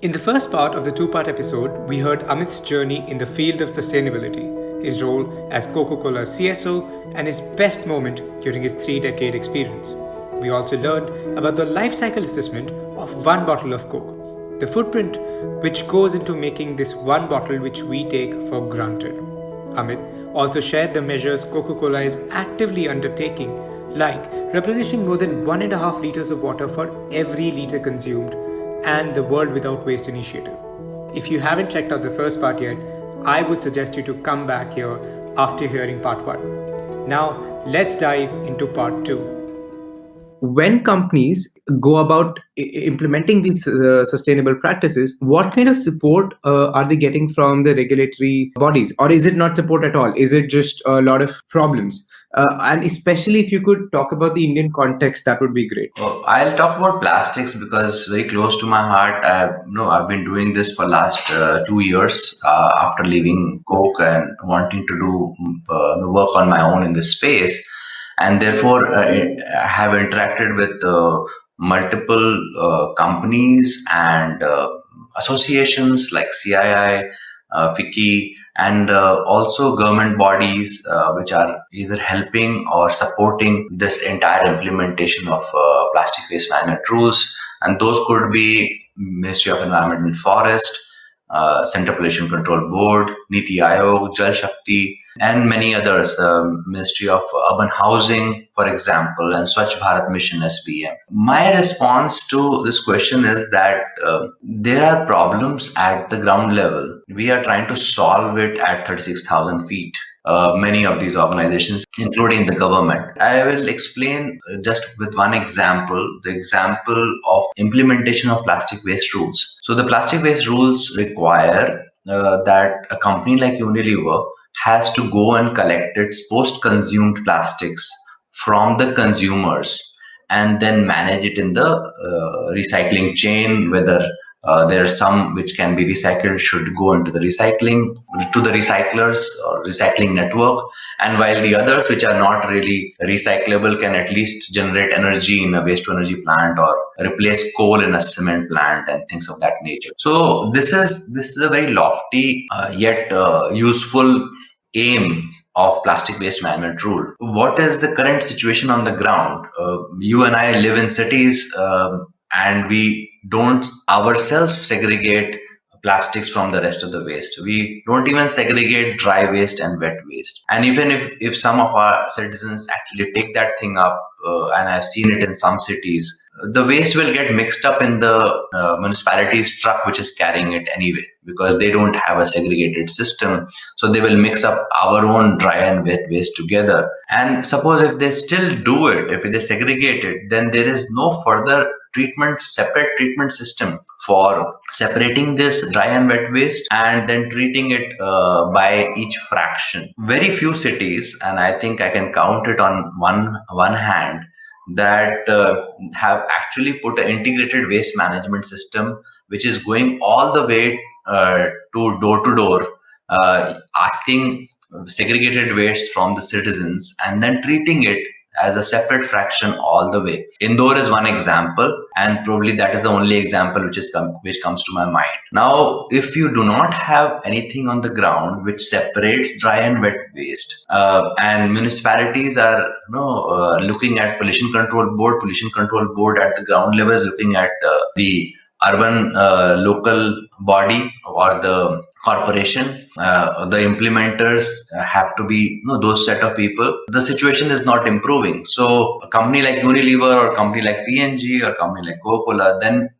In the first part of the two-part episode, we heard Amit's journey in the field of sustainability, his role as Coca-Cola CSO, and his best moment during his 3-decade experience. We also learned about the life cycle assessment of one bottle of Coke, the footprint which goes into making this one bottle which we take for granted. Amit also shared the measures Coca-Cola is actively undertaking, like replenishing more than 1.5 liters of water for every liter consumed, and the World Without Waste initiative. If you haven't checked out the first part yet, I would suggest you to come back here after hearing part 1. Now, let's dive into part 2. When companies go about implementing these sustainable practices, what kind of support are they getting from the regulatory bodies? Or is it not support at all? Is it just a lot of problems? And especially if you could talk about the Indian context, that would be great. I'll talk about plastics because very close to my heart. I've been doing this for last 2 years after leaving Coke and wanting to do work on my own in this space, and therefore I have interacted with multiple companies and associations like CII, FICCI, and also government bodies which are either helping or supporting this entire implementation of plastic waste management rules. And those could be Ministry of Environment and Forest, Central Pollution Control Board, Niti Aayog, Jal Shakti, and many others, Ministry of Urban Housing, for example, and Swachh Bharat Mission SBM. My response to this question is that there are problems at the ground level. We are trying to solve it at 36,000 feet. Many of these organizations, including the government. I will explain just with one example, the example of implementation of plastic waste rules. So the plastic waste rules require that a company like Unilever has to go and collect its post-consumed plastics from the consumers and then manage it in the recycling chain, whether there are some which can be recycled should go into the recycling to the recyclers or recycling network, and while the others which are not really recyclable can at least generate energy in a waste to energy plant or replace coal in a cement plant and things of that nature. So this is a very lofty yet useful aim of plastic waste management rule. What is the current situation on the ground? You and I live in cities and we don't ourselves segregate plastics from the rest of the waste. We don't even segregate dry waste and wet waste. And even if some of our citizens actually take that thing up, and I've seen it in some cities, the waste will get mixed up in the municipality's truck which is carrying it anyway, because they don't have a segregated system. So they will mix up our own dry and wet waste together. And suppose if they still do it, if they segregate it, then there is no further separate treatment system for separating this dry and wet waste and then treating it by each fraction. Very few cities, and I think I can count it on one hand, that have actually put an integrated waste management system which is going all the way to door, asking segregated waste from the citizens and then treating it as a separate fraction all the way. Indore is one example, and probably that is the only example which comes to my mind. Now, if you do not have anything on the ground which separates dry and wet waste, and municipalities are looking at pollution control board at the ground level is looking at the urban local body or the corporation, the implementers have to be those set of people. The situation is not improving. So a company like Unilever or a company like P&G or a company like Coca-Cola then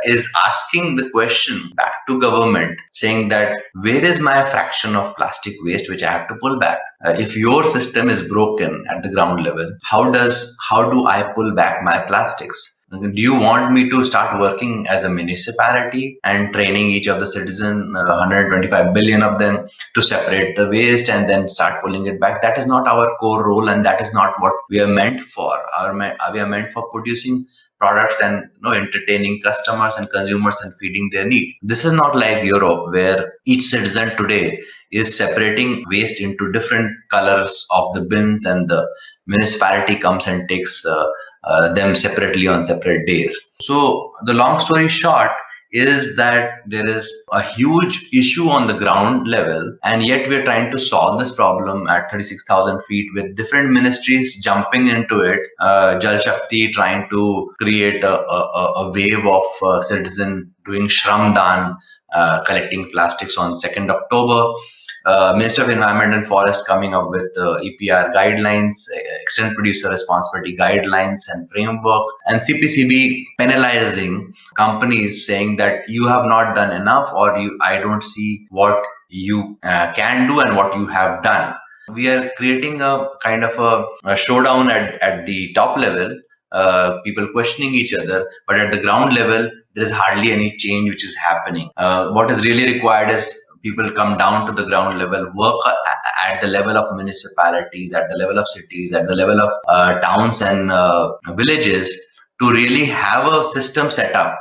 is asking the question back to government, saying that where is my fraction of plastic waste which I have to pull back? If your system is broken at the ground level, how do I pull back my plastics? Do you want me to start working as a municipality and training each of the citizens, 125 billion of them, to separate the waste and then start pulling it back? That is not our core role, and that is not what we are meant for. We are meant for producing products and entertaining customers and consumers and feeding their need. This is not like Europe, where each citizen today is separating waste into different colors of the bins, and the municipality comes and takes them separately on separate days. So the long story short is that there is a huge issue on the ground level, and yet we're trying to solve this problem at 36,000 feet with different ministries jumping into it. Jal Shakti trying to create a wave of citizen doing Shramdan, collecting plastics on 2nd October. Minister of Environment and Forest coming up with EPR guidelines, extended producer responsibility guidelines and framework, and CPCB penalizing companies, saying that you have not done enough, or I don't see what you can do and what you have done. We are creating a kind of a showdown at the top level, people questioning each other, but at the ground level, there is hardly any change which is happening. What is really required is people come down to the ground level, work at the level of municipalities, at the level of cities, at the level of towns and villages, to really have a system set up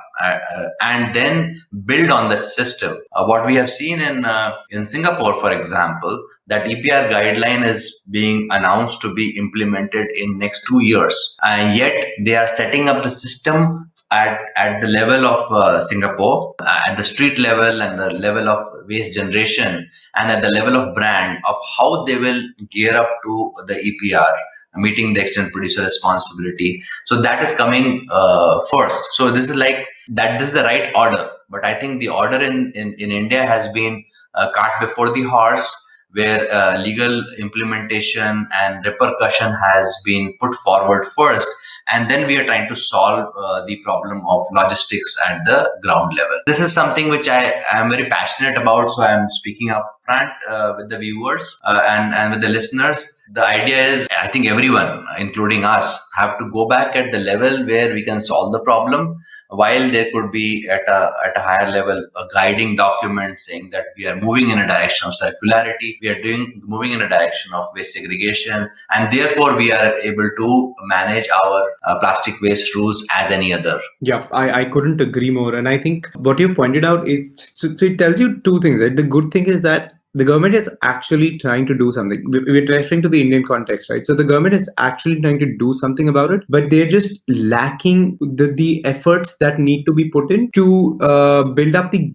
and then build on that system. What we have seen in Singapore, for example, that EPR guideline is being announced to be implemented in next 2 years, and yet they are setting up the system at the level of Singapore, at the street level and the level of waste generation, and at the level of brand of how they will gear up to the EPR, meeting the extended producer responsibility. So that is coming first. So this is like that. This is the right order, but I think the order in India has been cart before the horse, where legal implementation and repercussion has been put forward first, and then we are trying to solve the problem of logistics at the ground level. This is something which I am very passionate about, so I am speaking up front with the viewers and with the listeners. The idea is, I think everyone, including us, have to go back at the level where we can solve the problem, while there could be at a higher level a guiding document saying that we are moving in a direction of circularity, we are moving in a direction of waste segregation, and therefore we are able to manage our plastic waste rules as any other. Yeah, I couldn't agree more. And I think what you pointed out is, so it tells you two things, right? The good thing is that the government is actually trying to do something. We're referring to the Indian context, right? So the government is actually trying to do something about it, but they're just lacking the efforts that need to be put in to build up the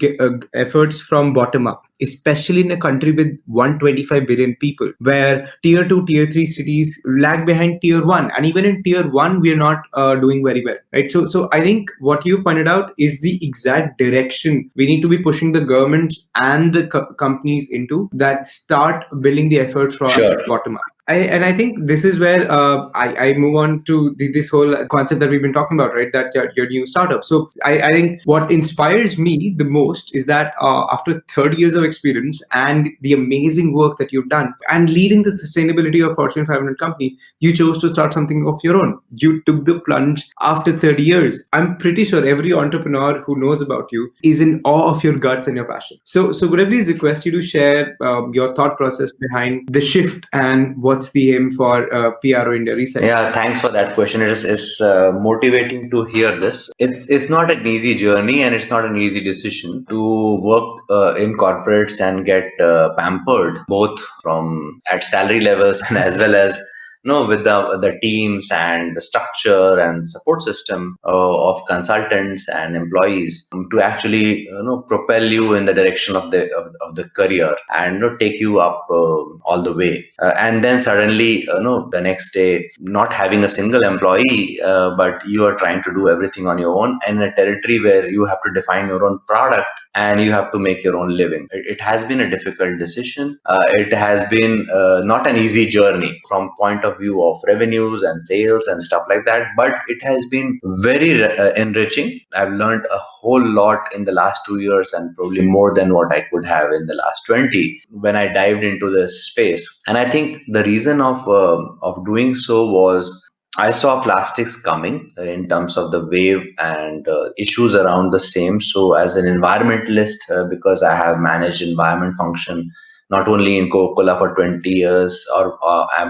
efforts from bottom up, especially in a country with 125 billion people, where tier 2, tier 3 cities lag behind tier 1. And even in tier 1, we're not doing very well, right? So I think what you pointed out is the exact direction we need to be pushing the government and the companies into, that start building the effort from bottom up. I think this is where I move on to this whole concept that we've been talking about, right? That your new startup. So I think what inspires me the most is that after 30 years of experience and the amazing work that you've done and leading the sustainability of Fortune 500 company, you chose to start something of your own. You took the plunge after 30 years. I'm pretty sure every entrepreneur who knows about you is in awe of your guts and your passion. So would I please request you to share your thought process behind the shift and what's the aim for PRO India Reset? Yeah, thanks for that question. It's motivating to hear this. It's not an easy journey, and it's not an easy decision to work in corporates and get pampered, both from at salary levels and as well as with the teams and the structure and support system of consultants and employees, to actually propel you in the direction of the career and take you up all the way, and then suddenly the next day not having a single employee, but you are trying to do everything on your own in a territory where you have to define your own product and you have to make your own living. It has been a difficult decision. It has been not an easy journey from point of view of revenues and sales and stuff like that, but it has been very enriching. I've learned a whole lot in the last 2 years, and probably more than what I could have in the last 20 when I dived into this space. And I think the reason of doing so was I saw plastics coming in terms of the wave and issues around the same. So as an environmentalist, because I have managed environment function not only in Coca-Cola for 20 years,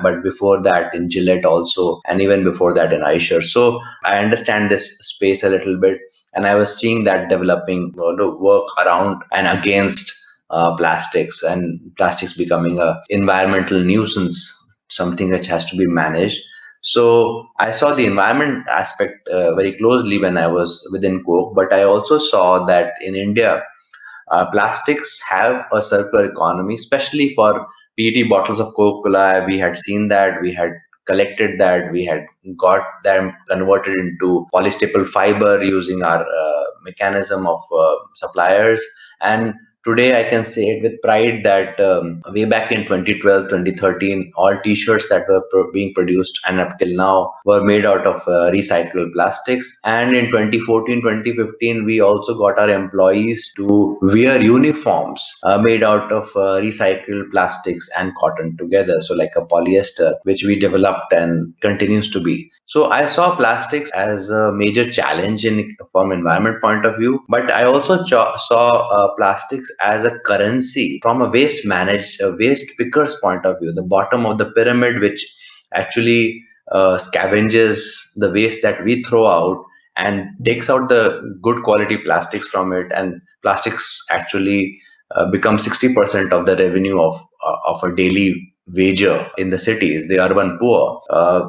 but before that in Gillette also, and even before that in Eicher. So I understand this space a little bit, and I was seeing that developing work around and against plastics, and plastics becoming a environmental nuisance, something which has to be managed. So I saw the environment aspect very closely when I was within Coke, but I also saw that in India, plastics have a circular economy, especially for PET bottles of Coca-Cola. We had seen that, we had collected that, we had got them converted into polystaple fiber using our mechanism of suppliers. And today I can say it with pride that way back in 2012, 2013, all t-shirts that were being produced and up till now were made out of recycled plastics. And in 2014, 2015, we also got our employees to wear uniforms made out of recycled plastics and cotton together. So like a polyester, which we developed and continues to be. So I saw plastics as a major challenge from environment point of view, but I also saw plastics as a currency from a waste pickers point of view, the bottom of the pyramid, which actually scavenges the waste that we throw out and takes out the good quality plastics from it, and plastics actually become 60% of the revenue of a daily wager in the cities, the urban poor.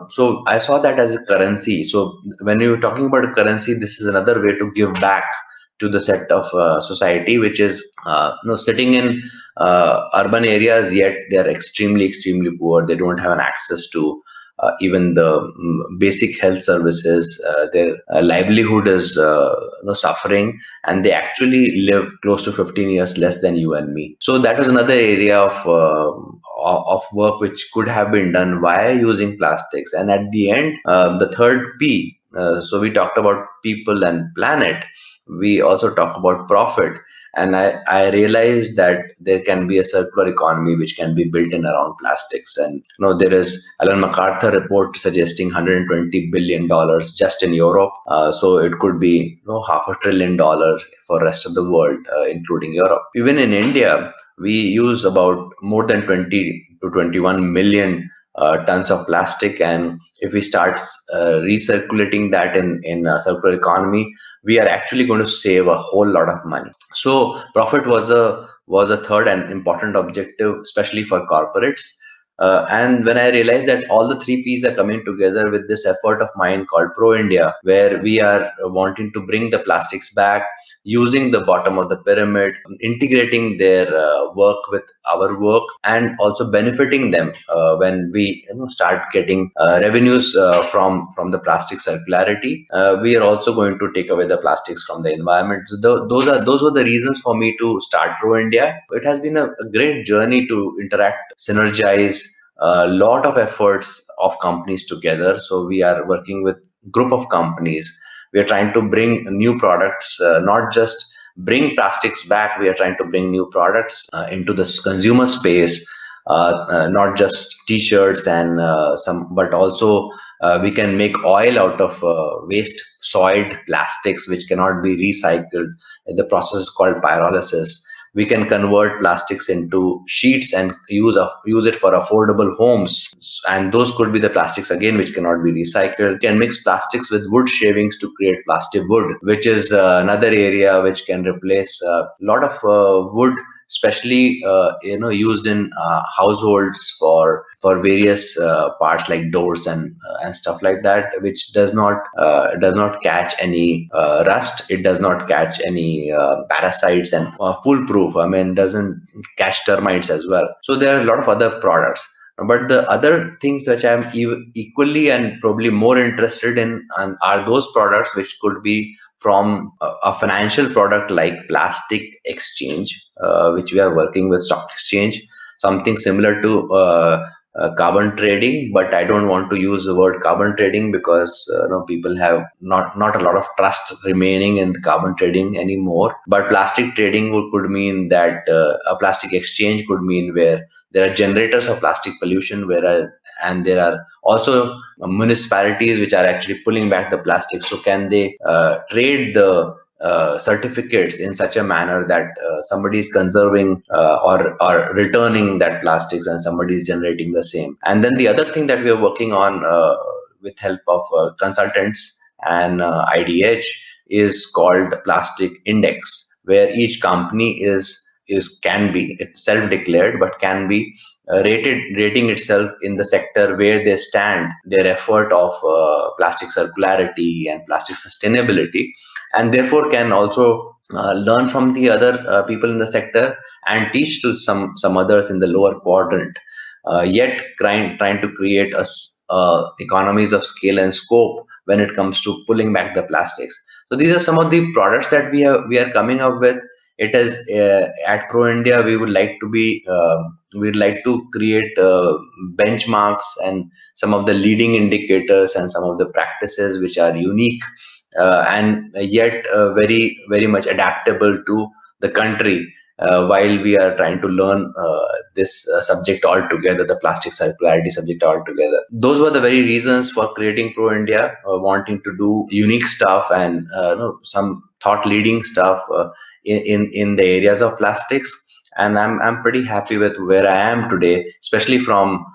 So I saw that as a currency. So when you're talking about a currency, this is another way to give back to the set of society, which is sitting in urban areas, yet they're extremely poor. They don't have an access to even the basic health services. Their livelihood is suffering, and they actually live close to 15 years less than you and me. So that was another area of work which could have been done via using plastics. And at the end, the third P. So we talked about people and planet. We also talk about profit, and I realized that there can be a circular economy which can be built in around plastics. And there is Alan MacArthur report suggesting $120 billion just in Europe. So it could be $500 billion for rest of the world, including Europe. Even in India, we use about more than 20 to 21 million tons of plastic, and if we start recirculating that in a circular economy, we are actually going to save a whole lot of money. So profit was a third and important objective, especially for corporates. And when I realized that all the three P's are coming together with this effort of mine called Pro India, where we are wanting to bring the plastics back, using the bottom of the pyramid, integrating their work with our work, and also benefiting them when we start getting revenues from the plastic circularity. We are also going to take away the plastics from the environment. So those were the reasons for me to start Pro India. It has been a great journey to interact, synergize a lot of efforts of companies together. So we are working with group of companies. We are trying to bring new products, not just bring plastics back. We are trying to bring new products into this consumer space, not just t-shirts and but also we can make oil out of waste soiled plastics which cannot be recycled. The process is called pyrolysis. We can convert plastics into sheets and use it for affordable homes, and those could be the plastics again which cannot be recycled. We can mix plastics with wood shavings to create plastic wood, which is another area which can replace a lot of wood, especially used in households for various parts like doors and stuff like that, which does not catch any rust. It does not catch any parasites, and foolproof. I mean, doesn't catch termites as well. So there are a lot of other products. But the other things which I'm equally and probably more interested in are those products which could be from a financial product like plastic exchange, which we are working with stock exchange, something similar to carbon trading. But I don't want to use the word carbon trading because people have not a lot of trust remaining in the carbon trading anymore. But plastic trading could mean that a plastic exchange could mean where there are generators of plastic pollution, and there are also municipalities which are actually pulling back the plastic. So can they trade the certificates in such a manner that somebody is conserving or returning that plastics, and somebody is generating the same. And then the other thing that we are working on with help of consultants and IDH is called plastic index, where each company is can be, it's self-declared, but can be rating itself in the sector where they stand, their effort of plastic circularity and plastic sustainability, and therefore can also learn from the other people in the sector and teach to some others in the lower quadrant, yet trying to create economies of scale and scope when it comes to pulling back the plastics. So these are some of the products that we are coming up with. It is at Pro India, we would like to be we'd like to create benchmarks and some of the leading indicators and some of the practices which are unique and yet very much adaptable to the country, while we are trying to learn this subject altogether, the plastic circularity subject altogether. Those were the very reasons for creating Pro India, wanting to do unique stuff and some thought leading stuff in the areas of plastics. And I'm pretty happy with where I am today, especially from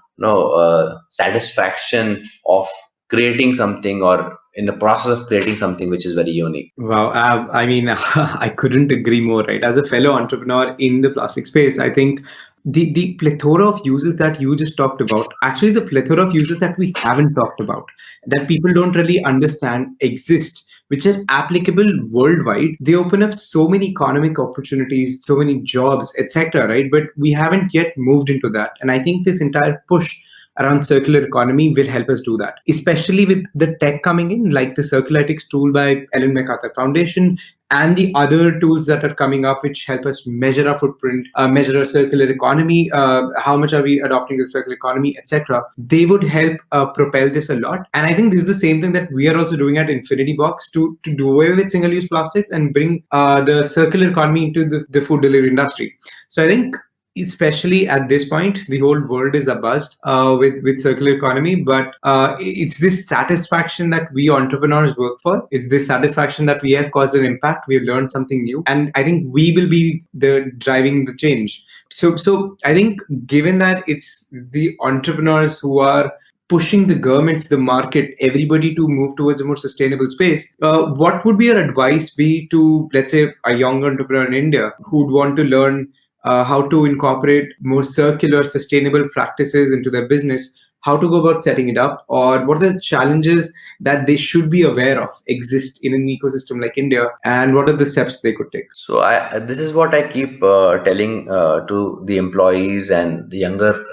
satisfaction of creating something, or in the process of creating something which is very unique. Wow. I mean, I couldn't agree more, right? As a fellow entrepreneur in the plastic space, I think the plethora of uses that you just talked about, actually the plethora of uses that we haven't talked about, that people don't really understand exist, which are applicable worldwide. They open up so many economic opportunities, so many jobs, etc., right? But we haven't yet moved into that. And I think this entire push around circular economy will help us do that, especially with the tech coming in, like the Circularitics tool by Ellen MacArthur Foundation and the other tools that are coming up, which help us measure our footprint, measure our circular economy, how much are we adopting the circular economy, etc. They would help propel this a lot. And I think this is the same thing that we are also doing at InfinityBox to do away with single-use plastics and bring the circular economy into the food delivery industry. So I think especially at this point, the whole world is abuzz with circular economy. But it's this satisfaction that we entrepreneurs work for. It's this satisfaction that we have caused an impact. We have learned something new, and I think we will be the driving the change. So I think, given that it's the entrepreneurs who are pushing the governments, the market, everybody to move towards a more sustainable space, what would be your advice be to, let's say, a young entrepreneur in India who would want to learn how to incorporate more circular, sustainable practices into their business, how to go about setting it up, or what are the challenges that they should be aware of exist in an ecosystem like India, and what are the steps they could take? So this is what I keep telling to the employees and the younger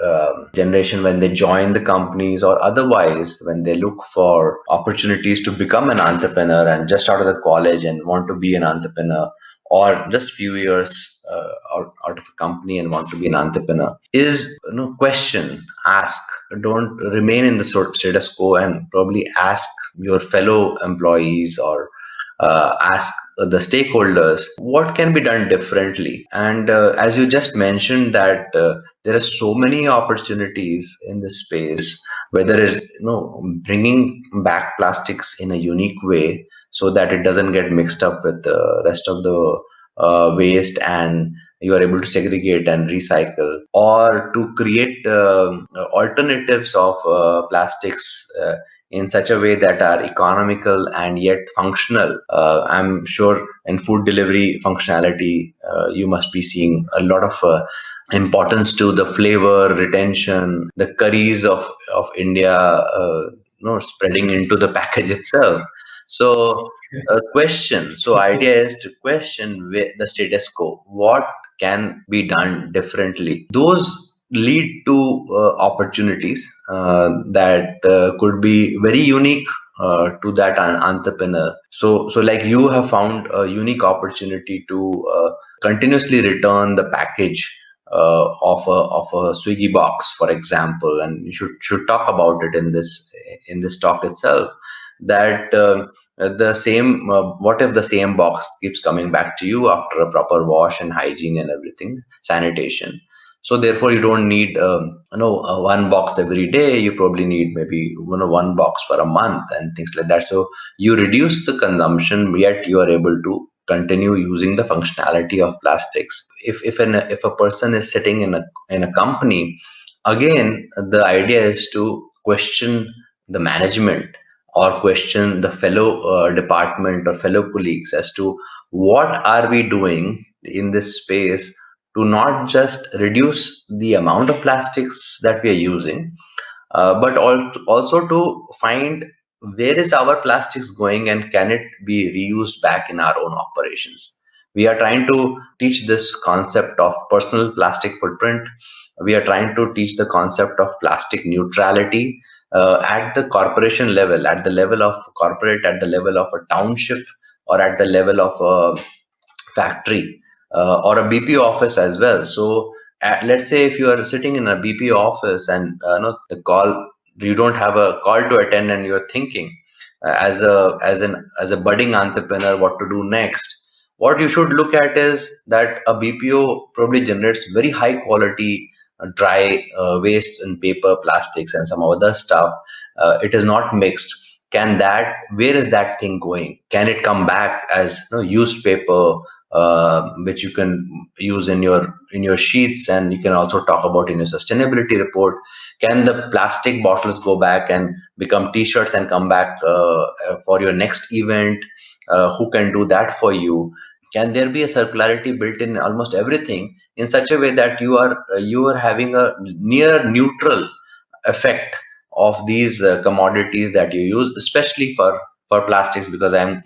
generation when they join the companies, or otherwise when they look for opportunities to become an entrepreneur and just out of the college and want to be an entrepreneur, or just few years out of a company and want to be an entrepreneur, is question, ask, don't remain in the sort of status quo, and probably ask your fellow employees, or ask the stakeholders what can be done differently. And as you just mentioned that there are so many opportunities in this space, whether it's bringing back plastics in a unique way so that it doesn't get mixed up with the rest of the waste, and you are able to segregate and recycle, or to create alternatives of plastics in such a way that are economical and yet functional. I'm sure in food delivery functionality, you must be seeing a lot of importance to the flavor retention, the curries of India, spreading into the package itself. So a question. So idea is to question the status quo. What can be done differently? Those lead to opportunities that could be very unique to that entrepreneur. So like you have found a unique opportunity to continuously return the package of a Swiggy box, for example, and you should talk about it in this talk itself. That the same what if the same box keeps coming back to you after a proper wash and hygiene and everything, sanitation? So therefore you don't need one box every day. You probably need maybe one box for a month and things like that. So you reduce the consumption, yet you are able to continue using the functionality of plastics. If a person is sitting in a company, again the idea is to question the management, or question the fellow department or fellow colleagues as to what are we doing in this space to not just reduce the amount of plastics that we are using, but also to find where is our plastics going and can it be reused back in our own operations. We are trying to teach this concept of personal plastic footprint. We are trying to teach the concept of plastic neutrality at the corporation level, at the level of corporate, at the level of a township, or at the level of a factory or a BPO office as well. So let's say if you are sitting in a BPO office and the call, you don't have a call to attend, and you're thinking as a budding entrepreneur what to do next. What you should look at is that a BPO probably generates very high quality dry waste and paper, plastics, and some other stuff. It is not mixed. Where is that thing going? Can it come back as used paper, which you can use in your sheets, and you can also talk about in your sustainability report? Can the plastic bottles go back and become t-shirts and come back for your next event? Who can do that for you? Can there be a circularity built in almost everything in such a way that you are having a near neutral effect of these commodities that you use, especially for plastics, because I'm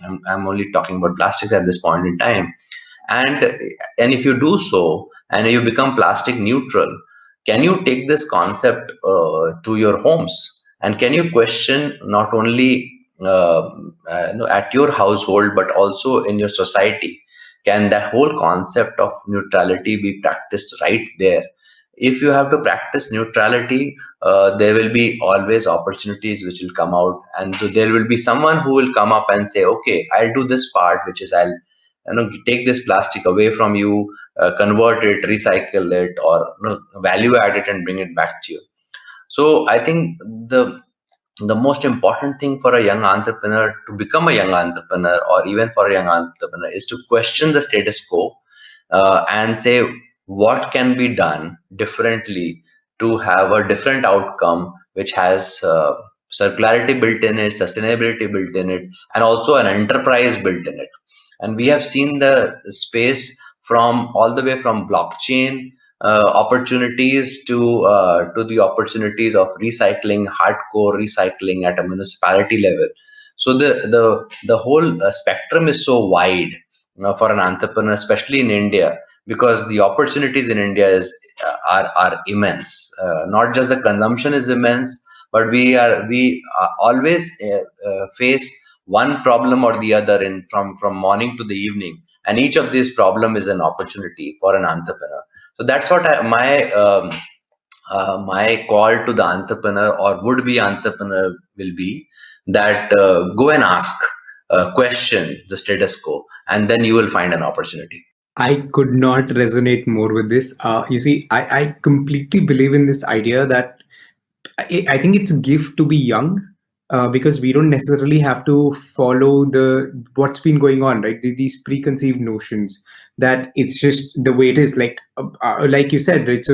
only talking about plastics at this point in time. And if you do so and you become plastic neutral, can you take this concept to your homes, and can you question not only at your household but also in your society? Can that whole concept of neutrality be practiced right there? If you have to practice neutrality, there will be always opportunities which will come out, and so there will be someone who will come up and say, okay, I'll do this part, which is I'll take this plastic away from you, convert it, recycle it, or value add it and bring it back to you. So I think the most important thing for a young entrepreneur to become a young entrepreneur, or even for a young entrepreneur, is to question the status quo and say what can be done differently to have a different outcome which has circularity built in it, sustainability built in it, and also an enterprise built in it. And we have seen the space from all the way from blockchain opportunities to the opportunities of recycling, hardcore recycling at a municipality level. So the whole spectrum is so wide for an entrepreneur, especially in India, because the opportunities in India are immense. Not just the consumption is immense, but we always face one problem or the other from morning to the evening, and each of these problem is an opportunity for an entrepreneur. So that's what my call to the entrepreneur or would be entrepreneur will be, that go and ask, question the status quo, and then you will find an opportunity. I could not resonate more with this. You see, I completely believe in this idea that I think it's a gift to be young, because we don't necessarily have to follow what's been going on, right? These preconceived notions that it's just the way it is. Like you said, right?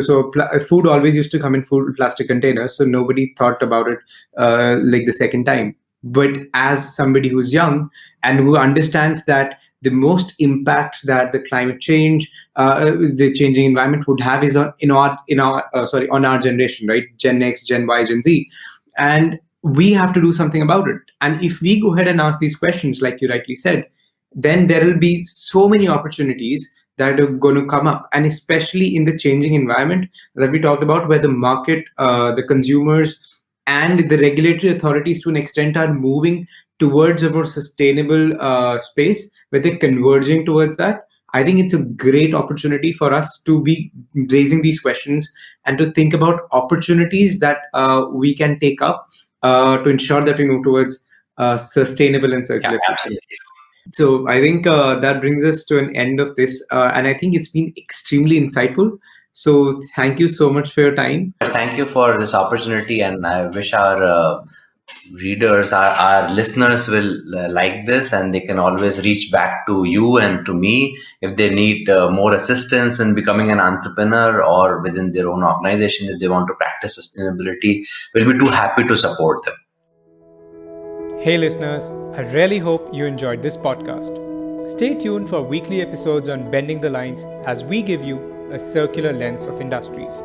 Food always used to come in food plastic containers, so nobody thought about it like the second time. But as somebody who's young and who understands that the most impact that the climate change, the changing environment would have is on our generation, right? Gen X, Gen Y, Gen Z, and we have to do something about it. And if we go ahead and ask these questions, like you rightly said, then there will be so many opportunities that are going to come up, and especially in the changing environment that we talked about, where the market, the consumers, and the regulatory authorities to an extent are moving towards a more sustainable space, where they're converging towards that. I think it's a great opportunity for us to be raising these questions and to think about opportunities that we can take up to ensure that we move towards sustainable and circular future. Absolutely. So I think that brings us to an end of this, and I think it's been extremely insightful. So thank you so much for your time. Thank you for this opportunity, and I wish our readers, our listeners will like this, and they can always reach back to you and to me if they need more assistance in becoming an entrepreneur, or within their own organization if they want to practice sustainability. We'll be too happy to support them. Hey listeners, I really hope you enjoyed this podcast. Stay tuned for weekly episodes on Bending the Lines as we give you a circular lens of industries.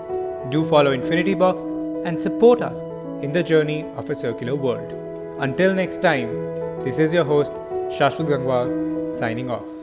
Do follow InfinityBox and support us in the journey of a circular world. Until next time, this is your host, Shashwat Gangwal, signing off.